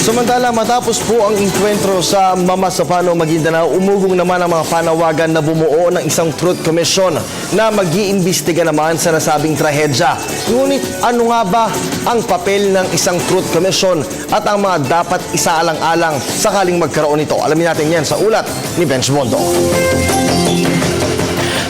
Samantala, matapos po ang enkwentro sa Mamasapano, Maguindanao, umugong naman ang mga panawagan na bumuo ng isang Truth Commission na mag-iimbestiga naman sa nasabing trahedya. Ngunit ano nga ba ang papel ng isang Truth Commission at ang mga dapat isaalang-alang sakaling magkaroon nito? Alamin natin yan sa ulat ni Bench Bondo.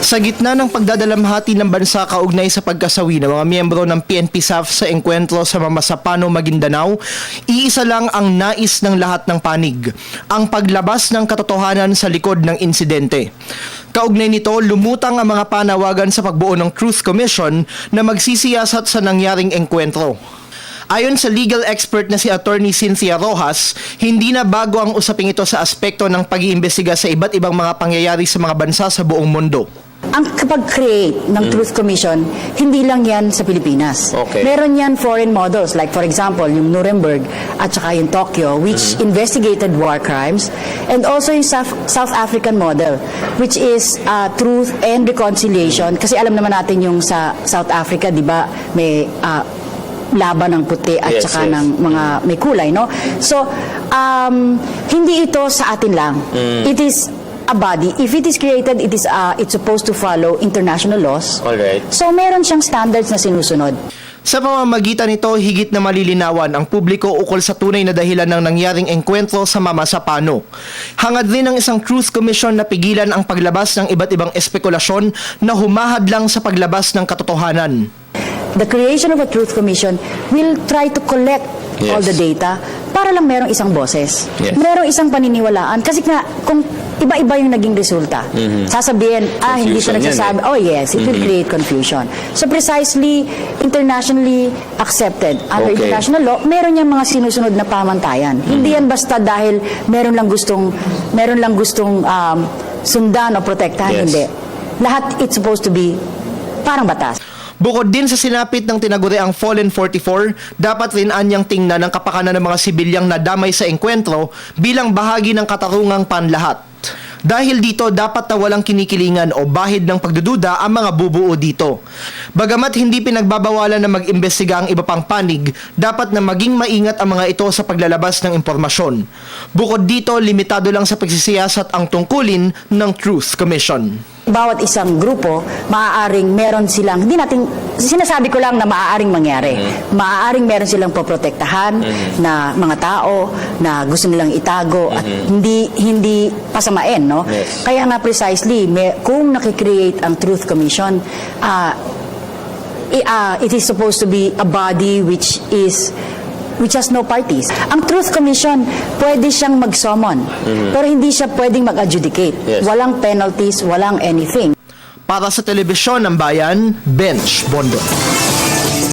Sa gitna ng pagdadalamhati ng bansa kaugnay sa pagkasawi ng mga miyembro ng PNP-SAF sa engkwentro sa Mamasapano, Maguindanao, iisa lang ang nais ng lahat ng panig, ang paglabas ng katotohanan sa likod ng insidente. Kaugnay nito, lumutang ang mga panawagan sa pagbuo ng Truth Commission na magsisiyasat sa nangyaring engkwentro. Ayon sa legal expert na si Attorney Cynthia Rojas, hindi na bago ang usaping ito sa aspekto ng pag-iimbestiga sa iba't ibang mga pangyayari sa mga bansa sa buong mundo. Ang kapag-create ng Truth Commission, hindi lang yan sa Pilipinas. Okay. Meron yan foreign models, like for example, yung Nuremberg at saka yung Tokyo, which investigated war crimes, and also yung South African model, which is truth and reconciliation. Kasi alam naman natin yung sa South Africa, di ba, may laban ng puti at saka ng mga may kulay, no? So, hindi ito sa atin lang. It is a body. If it is created, it's supposed to follow international laws. Alright. So, meron siyang standards na sinusunod. Sa pamamagitan nito, higit na malilinawan ang publiko ukol sa tunay na dahilan ng nangyaring engkwentro sa Mamasapano. Hangad din ng isang Truth Commission na pigilan ang paglabas ng iba't ibang espekulasyon na humahadlang sa paglabas ng katotohanan. The creation of a Truth Commission will try to collect all the data para lang merong isang boses. Merong isang paniniwalaan. Kasi nga, kung iba-iba yung naging resulta, sasabihin, hindi siya nagsasabi, oh yes, it will create confusion. So precisely, internationally accepted, under international law, meron niyang mga sinusunod na pamantayan. Hindi yan basta dahil meron lang gustong sundan o protektahan, hindi. Lahat it's supposed to be parang batas. Bukod din sa sinapit ng tinaguriang Fallen 44, dapat rin anyang tingnan ang kapakanan ng mga sibilyang nadamay sa engkwentro bilang bahagi ng katarungang panlahat. Dahil dito, dapat na walang kinikilingan o bahid ng pagdududa ang mga bubuo dito. Bagamat hindi pinagbabawalan na mag-imbestiga ang iba pang panig, dapat na maging maingat ang mga ito sa paglalabas ng impormasyon. Bukod dito, limitado lang sa pagsisiyasat ang tungkulin ng Truth Commission. Bawat isang grupo, maaaring meron silang, hindi natin, sinasabi ko lang na maaaring mangyari. Maaaring meron silang poprotektahan na mga tao na gusto nilang itago at hindi pasamain, no? Kaya nga precisely, kung nakikreate ang Truth Commission, it is supposed to be a body which has no parties. Ang Truth Commission, pwede siyang mag-summon, pero hindi siya pwedeng mag-adjudicate. Walang penalties, walang anything. Para sa Telebisyon ng Bayan, Bench Bondo.